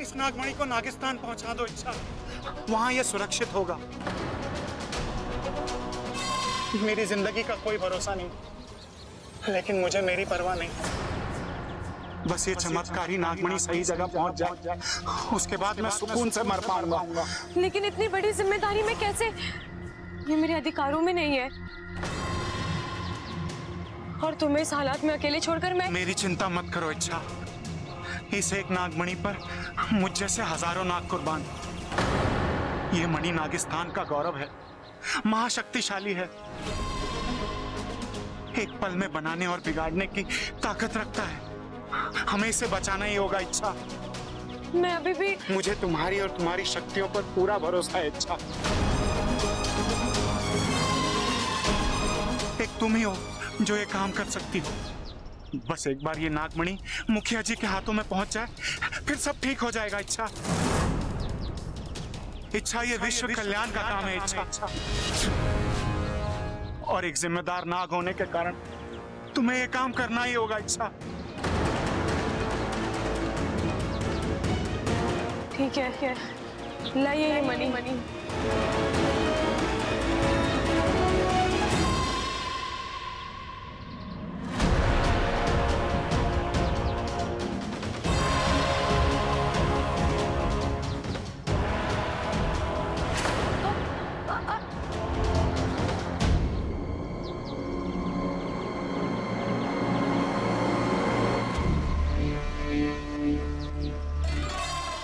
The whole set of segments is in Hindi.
इस नागमणि को नागिस्तान पहुंचा दो इच्छा, वहां ये सुरक्षित होगा। मेरी जिंदगी का कोई भरोसा नहीं, लेकिन मुझे मेरी परवाह नहीं। बस ये चमत्कारी नागमणि सही जगह पहुंच जाए, उसके बाद मैं सुकून से मर पाऊंगा। लेकिन इतनी बड़ी जिम्मेदारी में कैसे? ये मेरे अधिकारों में नहीं है, और तुम्हें इस हालात में अकेले छोड़कर मैं। मेरी चिंता मत करो इच्छा, इस एक नागमणि पर मुझ जैसे हजारों नाग कुर्बान। ये मणि नागिस्तान का गौरव है, महाशक्तिशाली है, एक पल में बनाने और बिगाड़ने की ताकत रखता है। हमें इसे बचाना ही होगा इच्छा। मैं अभी भी। मुझे तुम्हारी और तुम्हारी शक्तियों पर पूरा भरोसा है इच्छा। एक तुम ही हो जो ये काम कर सकती हो। बस एक बार ये नागमणि मुखिया जी के हाथों में पहुंच जाए, फिर सब ठीक हो जाएगा इच्छा। इच्छा ये विश्व कल्याण का काम है इच्छा, और एक जिम्मेदार नाग होने के कारण तुम्हें ये काम करना ही होगा इच्छा। ठीक है, लाइए ये मणि।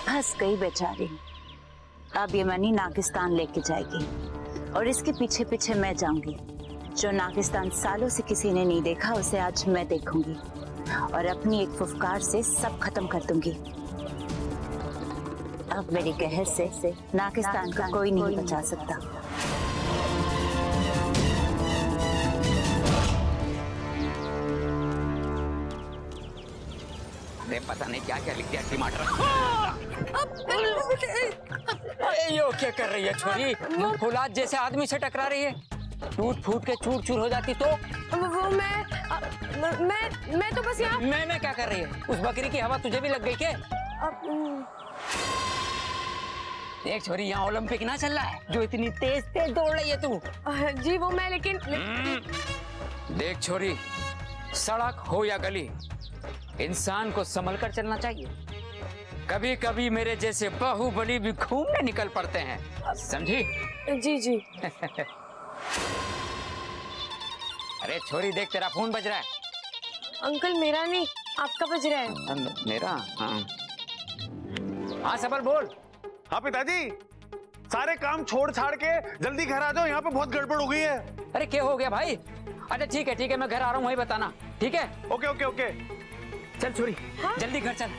फंस गई बेचारी। अब ये मणि नागिस्तान लेके जाएगी, और इसके पीछे पीछे मैं जाऊंगी। जो नागिस्तान सालों से किसी ने नहीं देखा, उसे आज मैं देखूंगी, और अपनी एक फुफकार से सब खत्म कर दूंगी। अब मेरी कहर से नागिस्तान का कोई नहीं बचा सकता। पता नहीं क्या क्या लिख दिया टमाटर। ये क्या कर रही है छोरी? फौलाद जैसे आदमी से टकरा रही है, टूट फूट के चूर चूर हो जाती तो। वो मैं तो बस यहाँ। मैं क्या कर रही है? उस बकरी की हवा तुझे भी लग गई क्या? देख छोरी, यहाँ ओलंपिक ना चल रहा है जो इतनी तेज तेज दौड़ रही है तू। जी वो मैं, लेकिन देख छोरी, सड़क हो या गली, इंसान को संभल कर चलना चाहिए। कभी कभी मेरे जैसे बाहुबली भी घूमने निकल पड़ते हैं, समझी? जी। अरे छोरी देख, तेरा फोन बज रहा है। अंकल मेरा नहीं, आपका बज रहा है। मेरा? हाँ सबर बोल। हाँ पिताजी, सारे काम छोड़ छाड़ के जल्दी घर आ जाओ, यहाँ पे बहुत गड़बड़ हो गई है। अरे क्या हो गया भाई? अच्छा ठीक है, मैं घर आ रहा हूँ, वही बताना। ठीक है? ओके। चल छोरी, हाँ? जल्दी घर चल।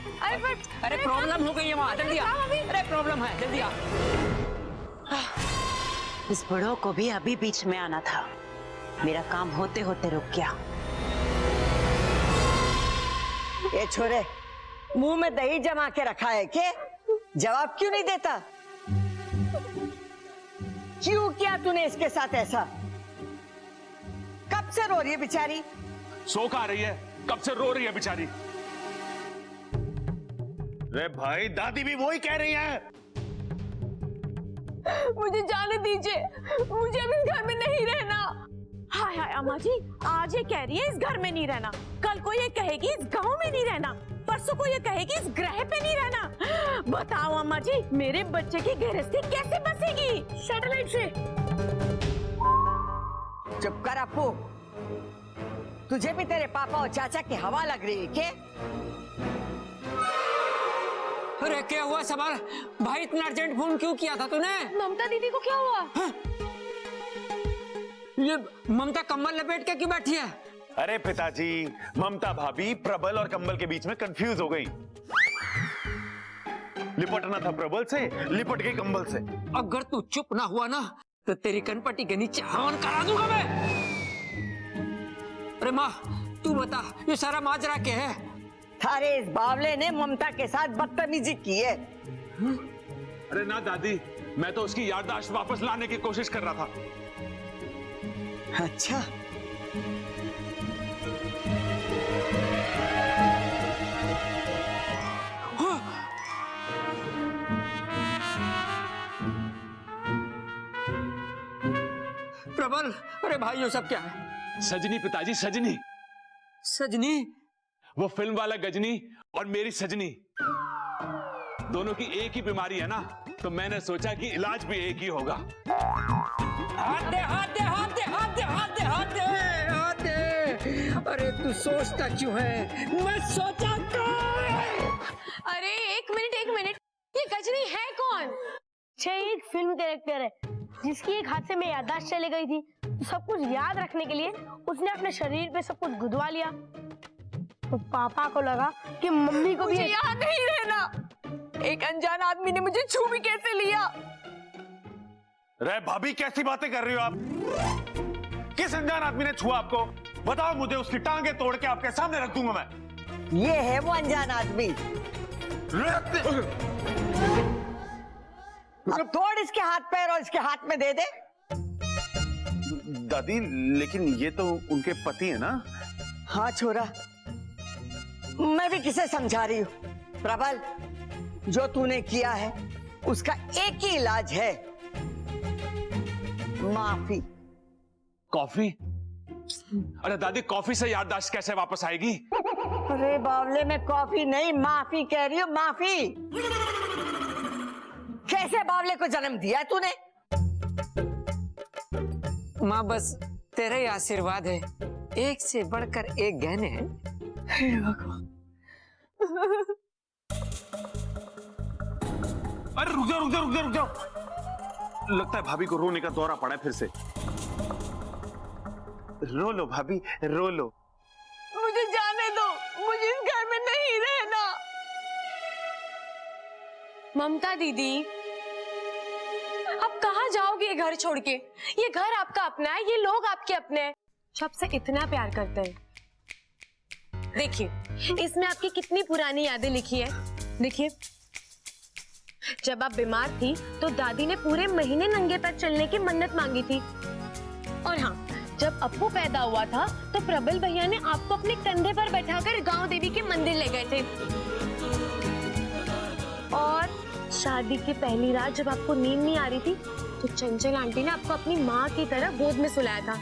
अरे प्रॉब्लम हो गई है वहाँ, जल्दी आ। अरे प्रॉब्लम है, जल्दी आ। इस बुढ़ो को भी अभी बीच में आना था, मेरा काम होते होते रुक गया। ये छोरे, मुंह में दही जमा के रखा है के? जवाब क्यों नहीं देता? क्यों किया तूने इसके साथ ऐसा? कब से रो रही है बेचारी? सो खा रही है, कब से रो रही है बेचारी। अरे भाई, दादी भी वही कह रही है। मुझे जाने दीजिए, मुझे अब इस घर में नहीं रहना। हाय अम्मा जी, आज ये कह रही है इस घर में नहीं रहना, कल को ये कहेगी इस गांव में नहीं रहना, परसों को ये कहेगी इस ग्रह पे नहीं रहना। बताओ अम्मा जी, मेरे बच्चे की गृहस्थी कैसे बसेगी सैटेलाइट से? चुप कर अपू, तुझे भी तेरे पापा और चाचा की हवा लग रही है क्या? अरे क्या हुआ सबर भाई, इतना अर्जेंट फोन क्यों किया था तूने? ममता दीदी को क्या हुआ? हाँ? ये ममता कंबल लपेट के क्यों बैठी है? अरे पिताजी, ममता भाभी प्रबल और कंबल के बीच में कंफ्यूज हो गई। लिपटना था प्रबल से, लिपट गई कंबल से। अगर तू चुप ना हुआ ना तो तेरी कनपट्टी के नीचे हवन करा दूंगा मैं। अरे माँ, तू बता ये सारा माजरा क्या है? अरे इस बावले ने ममता के साथ बदतमीजी की है। अरे ना दादी, मैं तो उसकी याददाश्त वापस लाने की कोशिश कर रहा था। अच्छा, प्रबल, अरे भाई ये सब क्या है? सजनी पिताजी, सजनी। सजनी? वो फिल्म वाला गजनी और मेरी सजनी, दोनों की एक ही बीमारी है ना, तो मैंने सोचा कि इलाज भी एक ही होगा। हाथ दे, हाथ दे, हाथ दे, हाथ दे, हाथ दे, हाथ दे, हाथ दे। अरे तू सोचता क्यों है? मैं सोचा तो। अरे एक मिनट, ये गजनी है कौन? एक फिल्म कैरेक्टर है जिसकी एक हादसे में याददाश्त चली गई थी, तो सब कुछ याद रखने के लिए उसने अपने शरीर पे सब कुछ गुदवा लिया। तो पापा को लगा कि मम्मी को भी मुझे याद नहीं रहना। एक अनजान आदमी ने मुझे छू भी कैसे लिया? रे भाभी, कैसी बातें कर रही हो आप? किस अनजान आदमी ने छुआ आपको? बताओ मुझे, उसकी टांगे तोड़ के आपके सामने रख दूंगा मैं। ये है वो अनजान आदमी। अब तोड़ इसके हाथ पैर और इसके हाथ में दे दे। दादी, लेकिन ये तो उनके पति है ना? हाँ छोरा, मैं भी किसे समझा रही हूँ। प्रबल, जो तूने किया है उसका एक ही इलाज है, माफी। कॉफी? अरे दादी, कॉफी से याददाश्त कैसे वापस आएगी? अरे बावले, में कॉफी नहीं माफी कह रही हूँ, माफी। कैसे बावले को जन्म दिया तूने? माँ बस तेरा ही आशीर्वाद है, एक से बढ़कर एक गहने हैं। हे भगवान। अरे रुक जाओ, रुक जाओ, रुक जाओ, रुक जाओ। लगता है भाभी को रोने का दौरा पड़ा है फिर से। रो लो भाभी, रो लो। मुझे जाने दो, मुझे इस घर में नहीं रहना। ममता दीदी, अब कहाँ जाओगे ये घर छोड़ के? ये घर आपका अपना है, ये लोग आपके अपने हैं, सबसे इतना प्यार करते हैं। देखिए, इसमें आपकी कितनी पुरानी यादें लिखी है। देखिए, जब आप बीमार थी तो दादी ने पूरे महीने नंगे पैर चलने की मन्नत मांगी थी। और हाँ, जब अप्पू पैदा हुआ था तो प्रबल भैया ने आपको अपने कंधे पर बैठाकर गांव देवी के मंदिर ले गए थे। और शादी की पहली रात जब आपको नींद नहीं आ रही थी तो चंचल आंटी ने आपको अपनी माँ की तरह गोद में सुलाया था।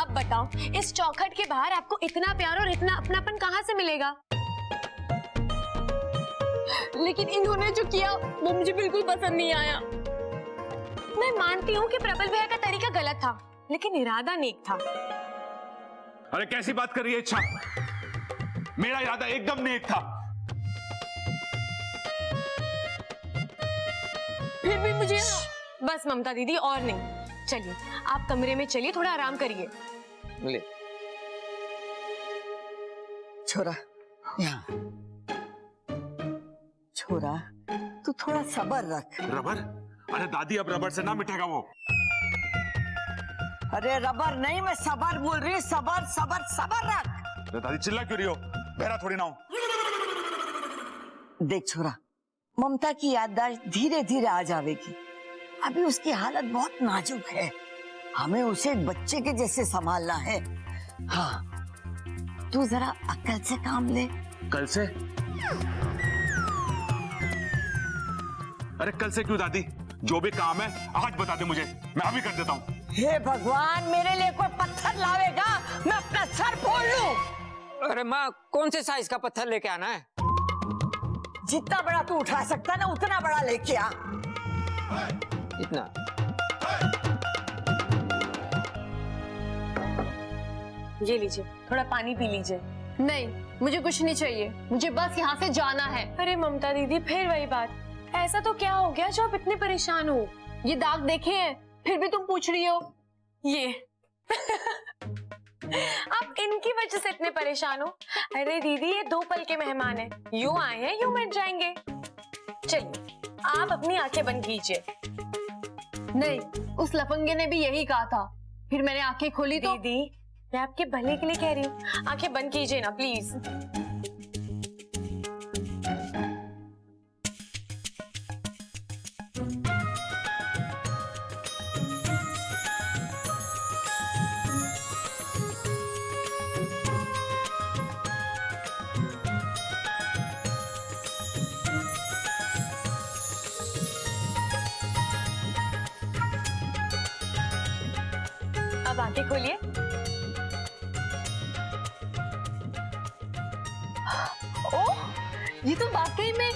अब बताओ, इस चौखट के बाहर आपको इतना प्यार और इतना अपनापन कहाँ से मिलेगा? लेकिन इन्होंने जो किया वो मुझे बिल्कुल पसंद नहीं आया। मैं मानती हूँ कि प्रबल भैया का तरीका गलत था, लेकिन इरादा नेक था। अरे कैसी बात कर रही है इच्छा? मेरा इरादा एकदम नेक था। फिर भी मुझे बस ममता दीदी, और नहीं। चलिए आप कमरे में चलिए, थोड़ा आराम करिए। ले। छोरा, यहाँ। छोरा, तू थोड़ा सब्र रख। रबर? अरे दादी, अब रबर से ना मिटेगा वो। अरे रबर नहीं, मैं सबर बोल रही हूँ। सबर सबर सबर रख। अरे दादी, चिल्ला क्यों रही हो? बहरा थोड़ी ना हूं। देख छोरा, ममता की याददाश्त धीरे धीरे आ जाएगी। अभी उसकी हालत बहुत नाजुक है, हमें उसे एक बच्चे के जैसे संभालना है। हाँ, तू जरा अक्ल से काम ले। कल से? अरे कल से क्यों दादी? जो भी काम है आज बता दे मुझे, मैं अभी कर देता हूँ। हे भगवान, मेरे लिए कोई पत्थर लावेगा, मैं अपना सर फोड़ लूं। अरे माँ, कौन से साइज का पत्थर लेके आना है? जितना बड़ा तू उठा सकता ना उतना बड़ा लेके आ। इतना? ये लीजिए, थोड़ा पानी पी लीजिए। नहीं, मुझे कुछ नहीं चाहिए, मुझे बस यहाँ से जाना है। अरे ममता दीदी, फिर वही बात। ऐसा तो क्या हो गया जो आप इतने परेशान हो? ये दाग देखे हैं, फिर भी तुम पूछ रही हो? ये आप इनकी वजह से इतने परेशान हो? अरे दीदी, ये 2 पल के मेहमान हैं, यूं आए हैं यूं मिट जाएंगे। चलिए, आप अपनी आंखें बंद कीजिए। नहीं, उस लफंगे ने भी यही कहा था, फिर मैंने आंखें खोली तो। दीदी, मैं आपके भले के लिए कह रही हूँ, आंखें बंद कीजिए ना प्लीज। अब आंखें खोलिए। ओह, ये तो वाकई में,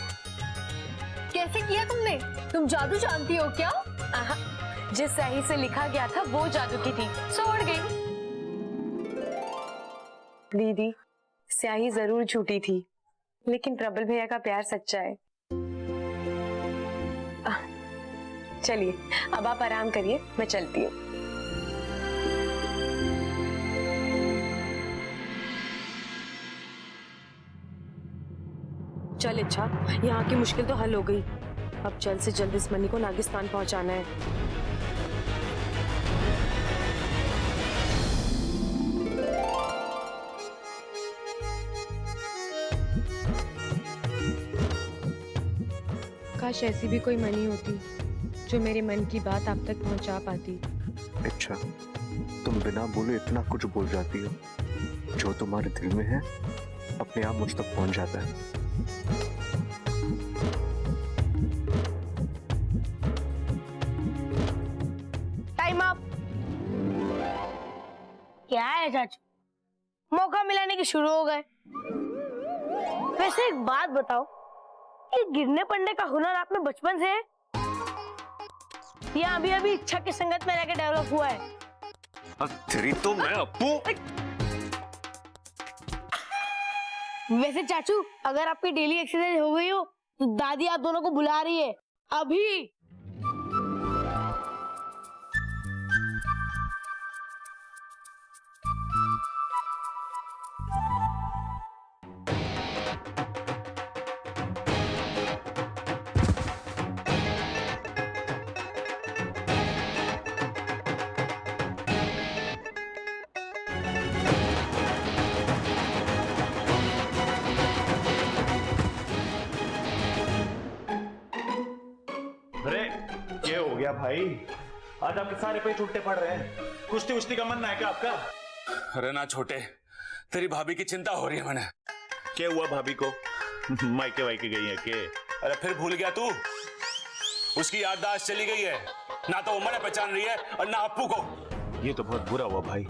कैसे किया तुमने? तुम जादू जानती हो क्या? जिस स्याही से लिखा गया था वो जादू की थी, सो उड़ गई। दीदी, स्याही जरूर झूठी थी, लेकिन प्रबल भैया का प्यार सच्चा है। चलिए अब आप आराम करिए, मैं चलती हूँ। चल इच्छा, यहाँ की मुश्किल तो हल हो गई। अब जल्द से जल्द इस मनी को नागिस्तान पहुंचाना है। काश ऐसी भी कोई मनी होती जो मेरे मन की बात आप तक पहुंचा पाती। अच्छा, तुम बिना बोले इतना कुछ बोल जाती हो। जो तुम्हारे दिल में है अपने आप मुझ तक पहुंच जाता है। Time up. क्या है चाचू, मौका मिलाने के शुरू हो गए। वैसे एक बात बताओ, ये गिरने पड़ने का हुनर आप में बचपन से है या अभी अभी इच्छा की संगत में रहकर डेवलप हुआ है? तेरी तो मैं अपू। वैसे चाचू, अगर आपकी डेली एक्सरसाइज हो गई हो तो दादी आप दोनों को बुला रही है अभी। अरे ये हो गया भाई, आज आपके सारे पे छुट्टे पड़ रहे हैं। कुश्ती उश्ती का मन ना है क्या आपका? अरे ना छोटे, तेरी भाभी की चिंता हो रही है मैंने। क्या हुआ भाभी को? मायके वायके गई है के? अरे फिर भूल गया तू? उसकी याददाश्त चली गई है, ना तो उम्र पहचान रही है और ना अप्पू को। ये तो बहुत बुरा हुआ भाई,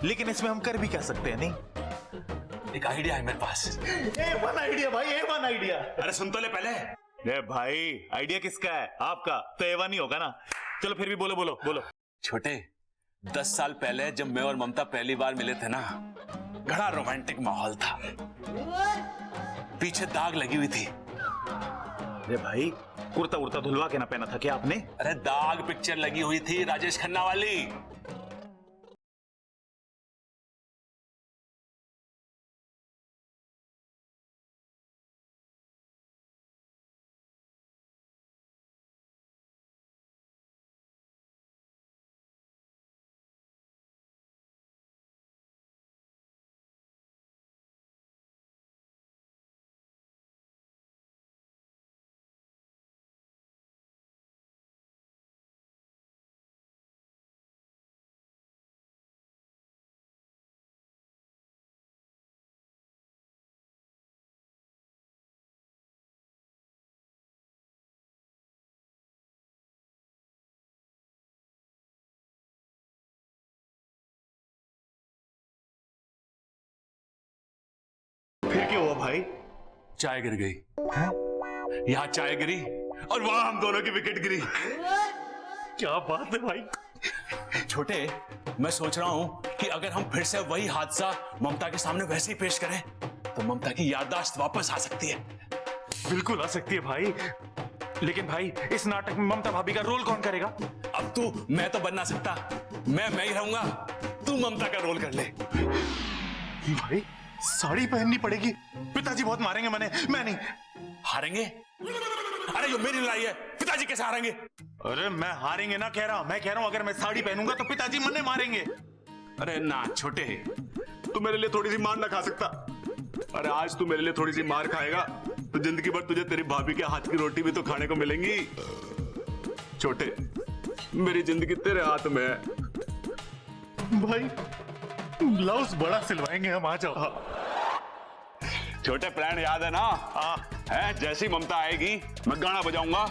लेकिन इसमें हम कर भी क्या सकते हैं? नहीं, एक आइडिया है मेरे पास। A1 आइडिया भाई, A1 आइडिया। अरे सुन तो ले पहले। ए भाई, आइडिया किसका है? आपका तो A1 ही होगा ना। चलो फिर भी बोलो बोलो बोलो। छोटे, 10 साल पहले जब मैं और ममता पहली बार मिले थे ना, बड़ा रोमांटिक माहौल था। पीछे दाग लगी हुई थी। अरे भाई, कुर्ता उर्ता धुलवा के ना पहना था क्या आपने? अरे दाग पिक्चर लगी हुई थी राजेश खन्ना वाली। फिर क्या हुआ भाई? चाय गिर गई। यहाँ चाय गिरी और वहां हम दोनों की विकेट गिरी। क्या बात है भाई। छोटे, मैं सोच रहा हूं कि अगर हम फिर से वही हादसा ममता के सामने वैसे ही पेश करें तो ममता की याददाश्त वापस आ सकती है। बिल्कुल आ सकती है भाई, लेकिन भाई इस नाटक में ममता भाभी का रोल कौन करेगा? अब तू, मैं तो बन ना सकता, मैं ही रहूंगा, तू ममता का रोल कर ले। भाई साड़ी पहननी पड़ेगी, पिताजी बहुत मारेंगे। मैं नहीं। हारेंगे? अरे जो मेरी लड़ाई है, पिताजी कैसे हारेंगे? अरे मैं हारेंगे ना कह रहा हूं, मैं कह रहा हूं अगर मैं साड़ी पहनूंगा तो पिताजी मन्ने मारेंगे। अरे ना छोटे, तू मेरे लिए थोड़ी सी मार ना खा सकता? अरे आज तू मेरे लिए थोड़ी सी मार खाएगा तो जिंदगी भर तुझे तेरी भाभी के हाथ की रोटी भी तो खाने को मिलेंगी। छोटे, मेरी जिंदगी तेरे हाथ में है। भाई ब्लाउज बड़ा सिलवाएंगे हम, आ जाओ। छोटे, प्लान याद है ना? है, जैसी ममता आएगी मैं गाना बजाऊंगा,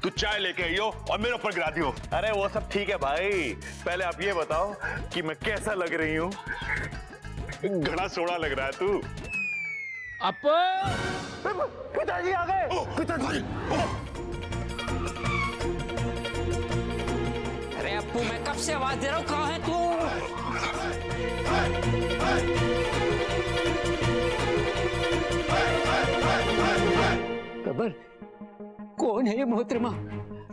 तू चाय लेके आई हो और मेरे ऊपर गिरा दी हो। अरे वो सब ठीक है भाई, पहले आप ये बताओ कि मैं कैसा लग रही हूँ। घड़ा सोड़ा लग रहा है तू। पिताजी आ गए। पिताजी, अरे अप्पू, मैं कब से आवाज दे रहा हूँ, कहाँ है तू? कबर, कौन है ये मोहतरमा?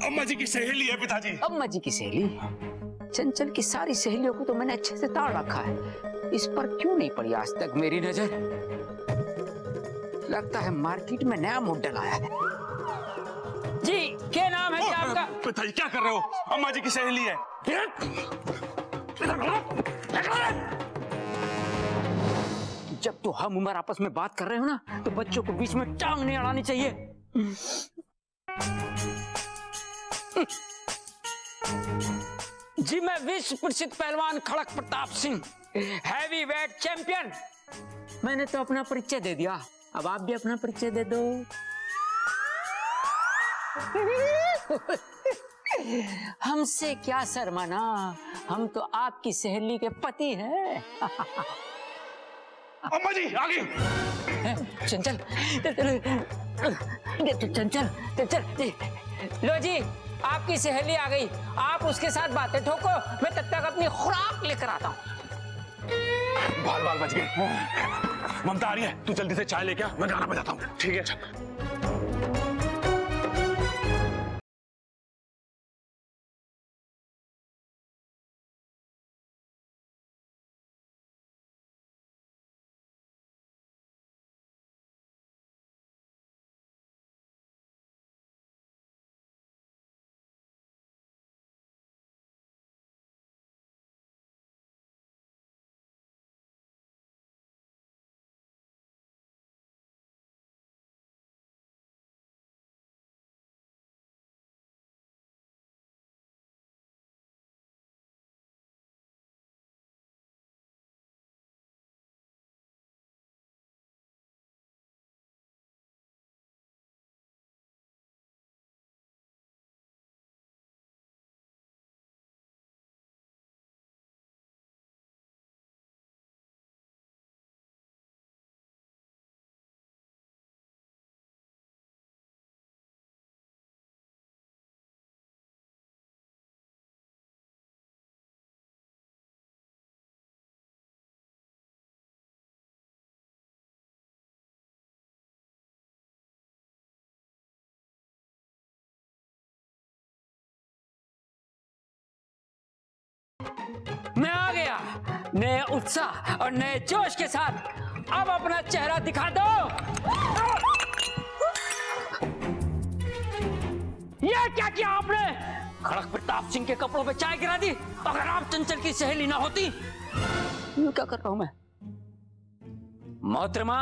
अम्मा जी की सहेली है पिताजी। अम्मा जी की सहेली? चंचल की सारी सहेलियों को तो मैंने अच्छे से ताड़ रखा है, इस पर क्यों नहीं पड़ी आज तक मेरी नजर? लगता है मार्केट में नया मॉडल आया है। जी, क्या नाम है क्या आपका? पिताजी क्या कर रहे हो? अम्मा जी की सहेली है। जब तो हम उम्र आपस में बात कर रहे हो ना, तो बच्चों को बीच में टांग नहीं अड़ानी चाहिए। जी, मैं विश्व प्रसिद्ध पहलवान Khadak Pratap Singh, heavyweight champion. मैंने तो अपना परिचय दे दिया, अब आप भी अपना परिचय दे दो। हमसे क्या शर्माना, हम तो आपकी सहेली के पति हैं। अम्मा जी आ गई। चंचल, चंचल, चंचल, लो जी, आपकी सहेली आ गई। आप उसके साथ बातें ठोको, मैं तब तक अपनी खुराक लेकर आता हूँ। बाल बाल बच गए। ममता आ रही है, तू जल्दी से चाय लेके आ, मैं गाना बजाता हूँ। ठीक है। मैं आ गया नए उत्साह और नए जोश के साथ। अब अपना चेहरा दिखा दो। ये क्या किया आपने? खड़क प्रताप सिंह के कपड़ों पे चाय गिरा दी। अगर आप चंचल की सहेली ना होती, ये क्या कर रहा हूं मैं? मोहतरमा,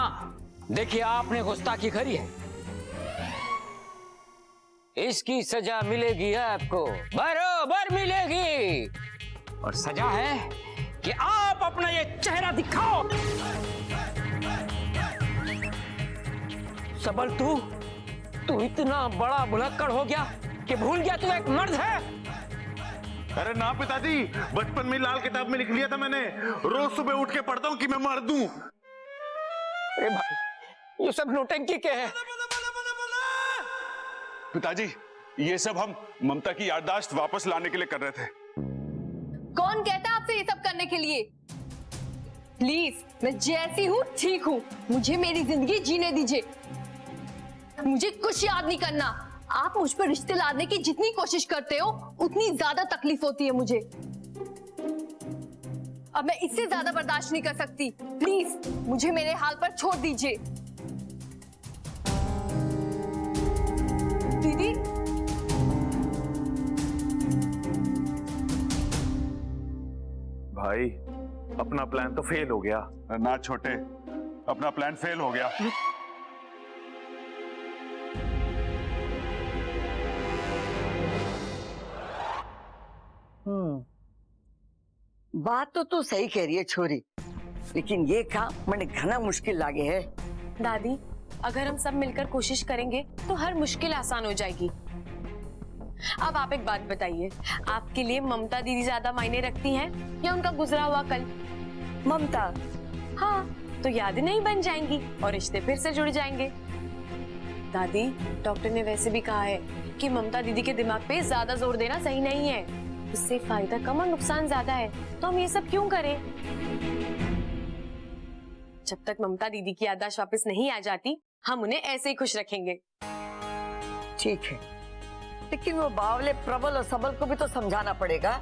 देखिए आपने गुस्ताखी करी है, इसकी सजा मिलेगी आपको, बरोबर मिलेगी। और सजा है कि आप अपना ये चेहरा दिखाओ। सबल, तू इतना बड़ा भुलक्कड़ हो गया कि भूल गया तू एक मर्द है। अरे ना पिताजी, बचपन में लाल किताब में लिख लिया था मैंने, रोज सुबह उठ के पढ़ता हूँ कि मैं मर्द हूँ। अरे भाई, ये सब नौटंकी क्या है? पिताजी, ये सब हम ममता की याददाश्त वापस लाने के लिए कर रहे थे। कौन कहता आपसे ये सब करने के लिए? प्लीज, मैं जैसी हूँ ठीक हूँ, मुझे मेरी जिंदगी जीने दीजिए। मुझे कुछ याद नहीं करना। आप मुझ पर रिश्ते लादने की जितनी कोशिश करते हो, उतनी ज्यादा तकलीफ होती है मुझे। अब मैं इससे ज्यादा बर्दाश्त नहीं कर सकती। प्लीज, मुझे मेरे हाल पर छोड़ दीजिए। दीदी, भाई, अपना प्लान तो फेल हो गया। ना छोटे, अपना प्लान फेल हो गया। बात तो तू सही कह रही है छोरी, लेकिन ये काम मैंने घना मुश्किल लागे है। दादी, अगर हम सब मिलकर कोशिश करेंगे तो हर मुश्किल आसान हो जाएगी। अब आप एक बात बताइए, आपके लिए ममता दीदी ज्यादा मायने रखती हैं या उनका गुजरा हुआ कल? ममता। हाँ, तो यादें नहीं बन जाएंगी और रिश्ते फिर से जुड़ जाएंगे। दादी, डॉक्टर ने वैसे भी कहा है कि ममता दीदी के दिमाग पे ज्यादा जोर देना सही नहीं है, उससे फायदा कम और नुकसान ज्यादा है, तो हम ये सब क्यों करें? जब तक ममता दीदी की याददाश्त वापस नहीं आ जाती, हम उन्हें ऐसे ही खुश रखेंगे। ठीक है, लेकिन वो बावले प्रबल और सबल को भी तो समझाना पड़ेगा।